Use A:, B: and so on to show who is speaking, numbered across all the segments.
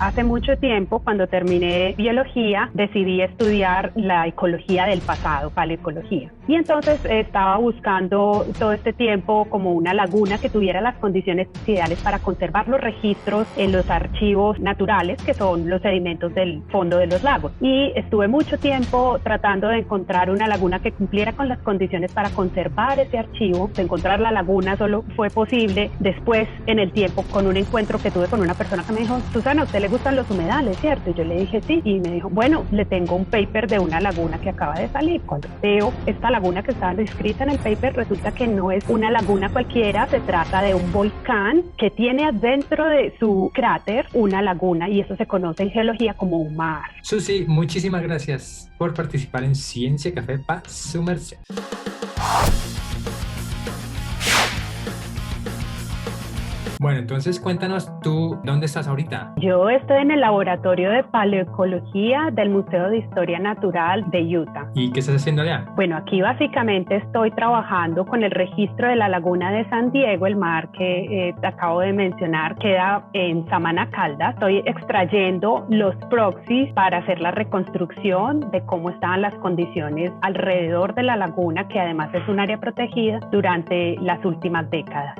A: Hace mucho tiempo, cuando terminé biología, decidí estudiar la ecología del pasado, paleoecología. Y entonces estaba buscando todo este tiempo como una laguna que tuviera las condiciones ideales para conservar los registros en los archivos naturales, que son los sedimentos del fondo de los lagos. Y estuve mucho tiempo tratando de encontrar una laguna que cumpliera con las condiciones para conservar ese archivo. De encontrar la laguna solo fue posible después, en el tiempo, con un encuentro que tuve con una persona que me dijo: Susana, ¿usted le gustan los humedales, cierto? Y yo le dije sí, y me dijo: bueno, le tengo un paper de una laguna que acaba de salir. Cuando veo esta laguna que está descrita en el paper, resulta que no es una laguna cualquiera, se trata de un volcán que tiene adentro de su cráter una laguna, y eso se conoce en geología como un mar.
B: Susi, muchísimas gracias por participar en Ciencia Café para su merced. Bueno, entonces cuéntanos tú, ¿dónde estás ahorita?
A: Yo estoy en el laboratorio de paleoecología del Museo de Historia Natural de Utah.
B: ¿Y qué estás haciendo allá?
A: Bueno, aquí básicamente estoy trabajando con el registro de la laguna de San Diego, el mar que te acabo de mencionar, queda en Samana Caldas. Estoy extrayendo los proxies para hacer la reconstrucción de cómo estaban las condiciones alrededor de la laguna, que además es un área protegida, durante las últimas décadas.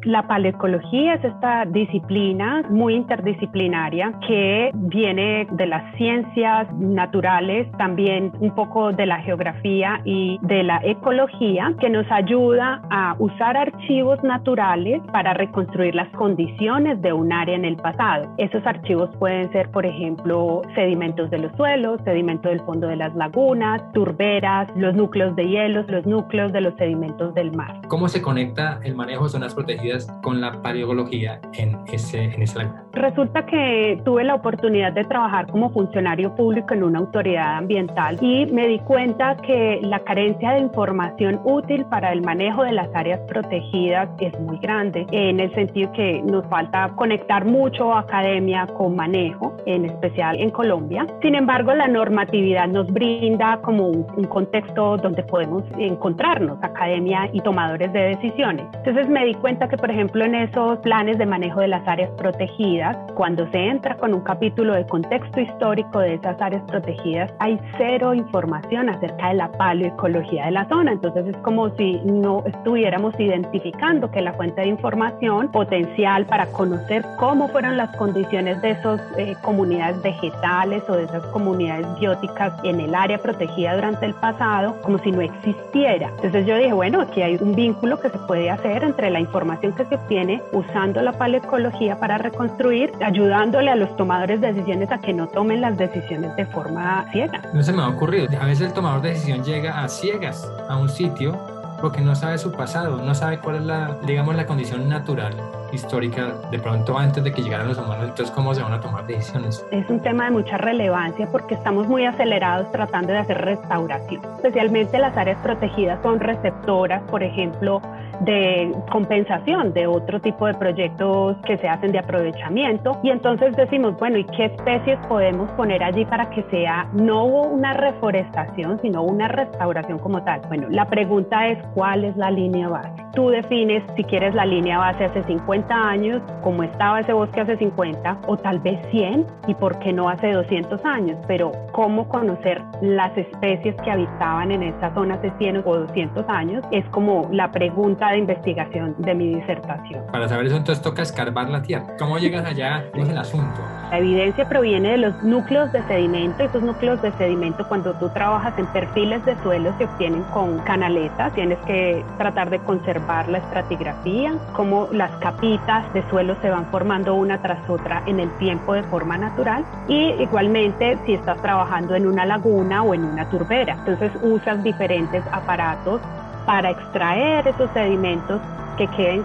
A: La paleoecología es esta disciplina muy interdisciplinaria que viene de las ciencias naturales, también un poco de la geografía y de la ecología, que nos ayuda a usar archivos naturales para reconstruir las condiciones de un área en el pasado. Esos archivos pueden ser, por ejemplo, sedimentos de los suelos, sedimentos del fondo de las lagunas, turberas, los núcleos de hielos, los núcleos de los sedimentos del mar.
B: ¿Cómo se conecta el manejo de zonas protegidas con la paleoecología en esa laguna?
A: Resulta que tuve la oportunidad de trabajar como funcionario público en una autoridad ambiental y me di cuenta que la carencia de información útil para el manejo de las áreas protegidas es muy grande, en el sentido que nos falta conectar mucho academia con manejo, en especial en Colombia. Sin embargo, la normatividad nos brinda como un contexto donde podemos encontrarnos, academia y tomadores de decisiones. Entonces me di cuenta que, por ejemplo, en esos planes de manejo de las áreas protegidas, cuando se entra con un capítulo de contexto histórico de esas áreas protegidas, hay cero información acerca de la paleoecología de la zona. Entonces es como si no estuviéramos identificando que la fuente de información potencial para conocer cómo fueron las condiciones de esas comunidades vegetales o de esas comunidades bióticas en el área protegida durante el pasado, como si no existiera. Entonces yo dije, bueno, aquí hay un vínculo que se puede hacer entre la información que se obtiene usando la paleoecología para reconstruir, ayudándole a los tomadores de decisiones a que no tomen las decisiones de forma ciega.
B: No se me ha ocurrido. A veces el tomador de decisión llega a ciegas a un sitio porque no sabe su pasado, no sabe cuál es la condición natural, histórica, de pronto antes de que llegaran los humanos. Entonces, ¿cómo se van a tomar decisiones?
A: Es un tema de mucha relevancia porque estamos muy acelerados tratando de hacer restauración. Especialmente las áreas protegidas son receptoras, por ejemplo, de compensación de otro tipo de proyectos que se hacen de aprovechamiento, y entonces decimos, bueno, ¿y qué especies podemos poner allí para que sea no una reforestación, sino una restauración como tal? Bueno, la pregunta es, ¿cuál es la línea base? Tú defines si quieres la línea base hace 50 años, como estaba ese bosque hace 50, o tal vez 100, y por qué no hace 200 años, pero ¿cómo conocer las especies que habitaban en esa zona hace 100 o 200 años? Es como la pregunta de investigación de mi disertación.
B: Para saber eso, entonces toca escarbar la tierra. ¿Cómo llegas allá? ¿Cómo es el asunto?
A: La evidencia proviene de los núcleos de sedimento. Esos núcleos de sedimento, cuando tú trabajas en perfiles de suelo, se obtienen con canaletas. Tienes que tratar de conservar la estratigrafía, cómo las capitas de suelo se van formando una tras otra en el tiempo de forma natural, y igualmente si estás trabajando en una laguna o en una turbera. Entonces usas diferentes aparatos para extraer esos sedimentos que queden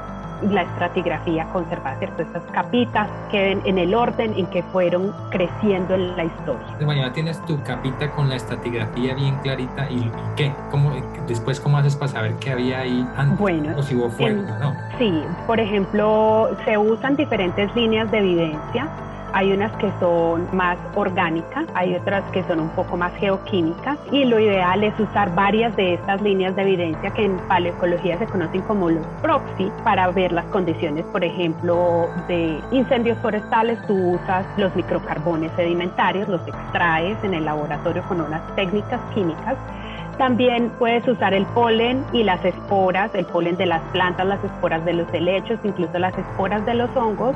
A: la estratigrafía conservada, ¿cierto? Estas capitas queden en el orden en que fueron creciendo en la historia.
B: Mañana tienes tu capita con la estratigrafía bien clarita, ¿y qué? Después, ¿cómo haces para saber qué había ahí antes?
A: Bueno,
B: o si hubo fuego, ¿no?
A: Sí, por ejemplo, se usan diferentes líneas de evidencia. Hay unas que son más orgánicas, hay otras que son un poco más geoquímicas, y lo ideal es usar varias de estas líneas de evidencia que en paleoecología se conocen como los proxy para ver las condiciones, por ejemplo, de incendios forestales. Tú usas los microcarbones sedimentarios, los extraes en el laboratorio con unas técnicas químicas. También puedes usar el polen y las esporas, el polen de las plantas, las esporas de los helechos, incluso las esporas de los hongos,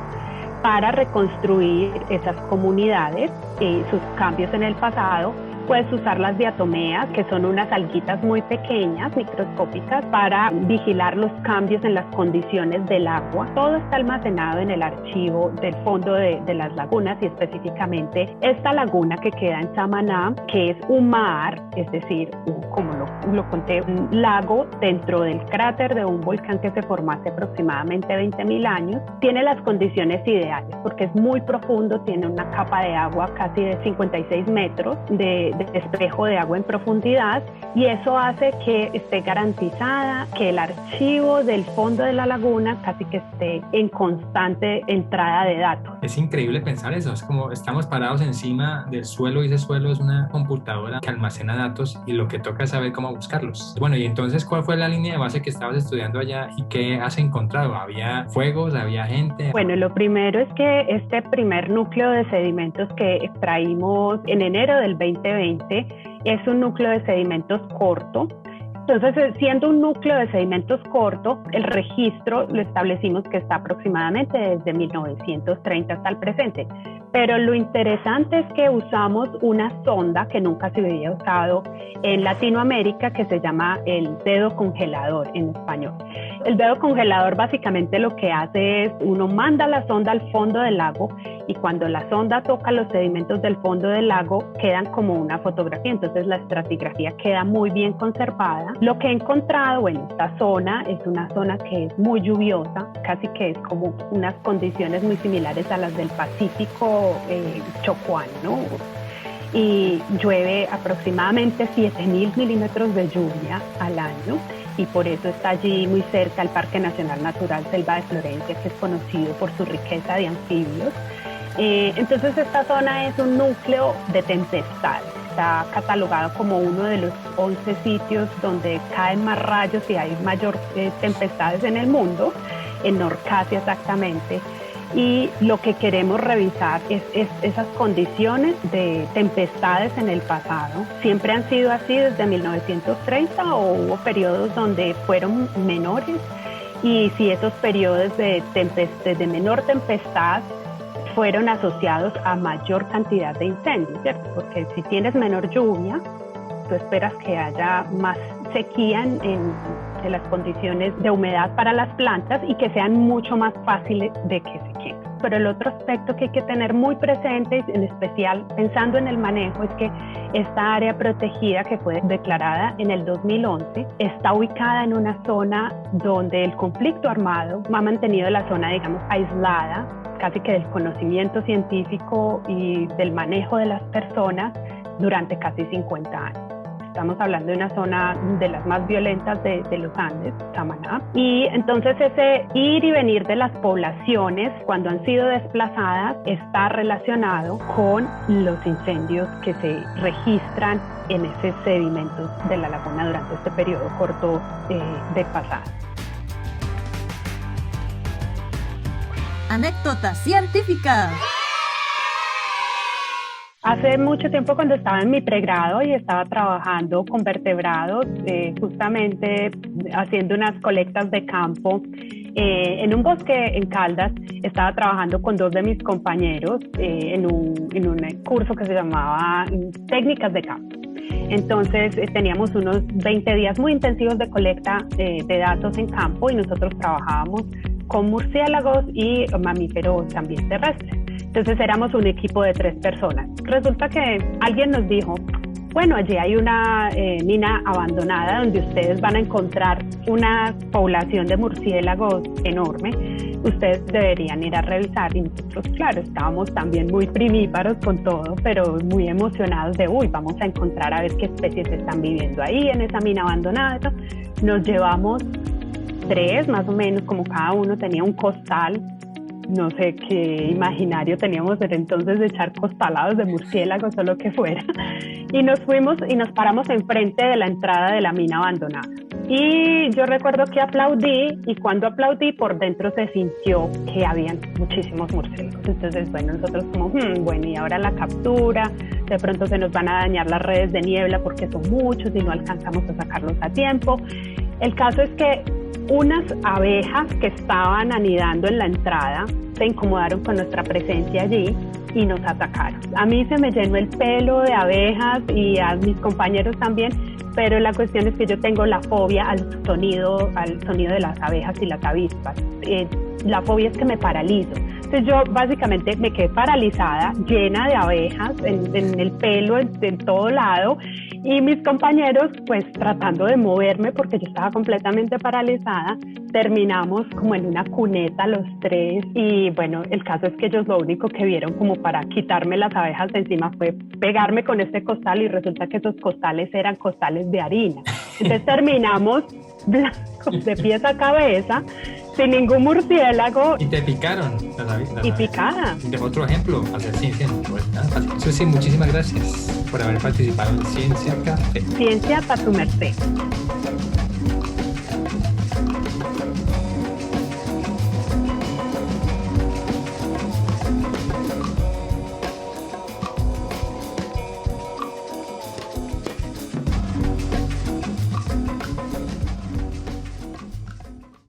A: para reconstruir esas comunidades y sus cambios en el pasado. Puedes usar las diatomeas, que son unas alguitas muy pequeñas, microscópicas, para vigilar los cambios en las condiciones del agua. Todo está almacenado en el archivo del fondo de las lagunas, y específicamente esta laguna que queda en Samaná, que es un mar, es decir, como lo conté, un lago dentro del cráter de un volcán que se formó hace aproximadamente 20.000 años, tiene las condiciones ideales porque es muy profundo, tiene una capa de agua casi de 56 metros de espejo de agua en profundidad, y eso hace que esté garantizada que el archivo del fondo de la laguna casi que esté en constante entrada de datos.
B: Es increíble pensar eso, es como estamos parados encima del suelo, y ese suelo es una computadora que almacena datos y lo que toca es saber cómo buscarlos. Bueno, y entonces, ¿cuál fue la línea de base que estabas estudiando allá y qué has encontrado? ¿Había fuegos? ¿Había gente?
A: Bueno, lo primero es que este primer núcleo de sedimentos que extraímos en enero del 2020 es un núcleo de sedimentos corto. Entonces, siendo un núcleo de sedimentos corto, el registro lo establecimos que está aproximadamente desde 1930 hasta el presente. Pero lo interesante es que usamos una sonda que nunca se había usado en Latinoamérica, que se llama el dedo congelador en español. El dedo congelador básicamente lo que hace es, uno manda la sonda al fondo del lago, y cuando la sonda toca los sedimentos del fondo del lago quedan como una fotografía, entonces la estratigrafía queda muy bien conservada. Lo que he encontrado, bueno, esta zona es una zona que es muy lluviosa, casi que es como unas condiciones muy similares a las del Pacífico chocuano, ¿no? Y llueve aproximadamente 7.000 milímetros de lluvia al año, y por eso está allí muy cerca el Parque Nacional Natural Selva de Florencia, que es conocido por su riqueza de anfibios. Entonces esta zona es un núcleo de tempestades. Está catalogado como uno de los 11 sitios donde caen más rayos y hay mayor tempestades en el mundo, en Norcasia exactamente. Y lo que queremos revisar es esas condiciones de tempestades en el pasado. ¿Siempre han sido así desde 1930 o hubo periodos donde fueron menores? Y si esos periodos de menor tempestad fueron asociados a mayor cantidad de incendios, ¿cierto? Porque si tienes menor lluvia, tú esperas que haya más sequía en las condiciones de humedad para las plantas y que sean mucho más fáciles de que se queden. Pero el otro aspecto que hay que tener muy presente, en especial pensando en el manejo, es que esta área protegida, que fue declarada en el 2011, está ubicada en una zona donde el conflicto armado ha mantenido la zona, digamos, aislada, casi que del conocimiento científico y del manejo de las personas durante casi 50 años. Estamos hablando de una zona de las más violentas de los Andes, Samaná. Y entonces ese ir y venir de las poblaciones cuando han sido desplazadas está relacionado con los incendios que se registran en esos sedimentos de la laguna durante este periodo corto de pasada.
C: Anécdota científica.
A: Hace mucho tiempo, cuando estaba en mi pregrado y estaba trabajando con vertebrados, justamente haciendo unas colectas de campo en un bosque en Caldas, estaba trabajando con dos de mis compañeros en un curso que se llamaba Técnicas de Campo. Entonces teníamos unos 20 días muy intensivos de colecta de datos en campo, y nosotros trabajábamos con murciélagos y mamíferos también terrestres. Entonces éramos un equipo de 3 personas. Resulta que alguien nos dijo, bueno, allí hay una mina abandonada donde ustedes van a encontrar una población de murciélagos enorme. Ustedes deberían ir a revisar. Y nosotros, claro, estábamos también muy primíparos con todo, pero muy emocionados de, vamos a encontrar a ver qué especies están viviendo ahí en esa mina abandonada. Nos llevamos 3, más o menos, como cada uno tenía un costal no sé qué imaginario teníamos desde entonces de echar costalados de murciélagos o lo que fuera. Y nos fuimos y nos paramos enfrente de la entrada de la mina abandonada. Y yo recuerdo que aplaudí, y cuando aplaudí por dentro se sintió que habían muchísimos murciélagos. Entonces, bueno, nosotros como, bueno, y ahora la captura, de pronto se nos van a dañar las redes de niebla porque son muchos y no alcanzamos a sacarlos a tiempo. El caso es que unas abejas que estaban anidando en la entrada se incomodaron con nuestra presencia allí y nos atacaron. A mí se me llenó el pelo de abejas y a mis compañeros también, pero la cuestión es que yo tengo la fobia al sonido de las abejas y las avispas. La fobia es que me paralizo. Entonces yo básicamente me quedé paralizada, llena de abejas en el pelo, en todo lado, y mis compañeros pues tratando de moverme porque yo estaba completamente paralizada. Terminamos como en una cuneta los tres, y bueno, el caso es que ellos lo único que vieron como para quitarme las abejas de encima fue pegarme con este costal, y resulta que esos costales eran costales de harina. Entonces terminamos blancos de pies a cabeza, sin ningún murciélago.
B: Y te picaron las abejas.
A: Y picada.
B: De otro ejemplo, hacer ciencia no es tan fácil. Susi, muchísimas gracias por haber participado en Ciencia Café.
A: Ciencia para tu merced.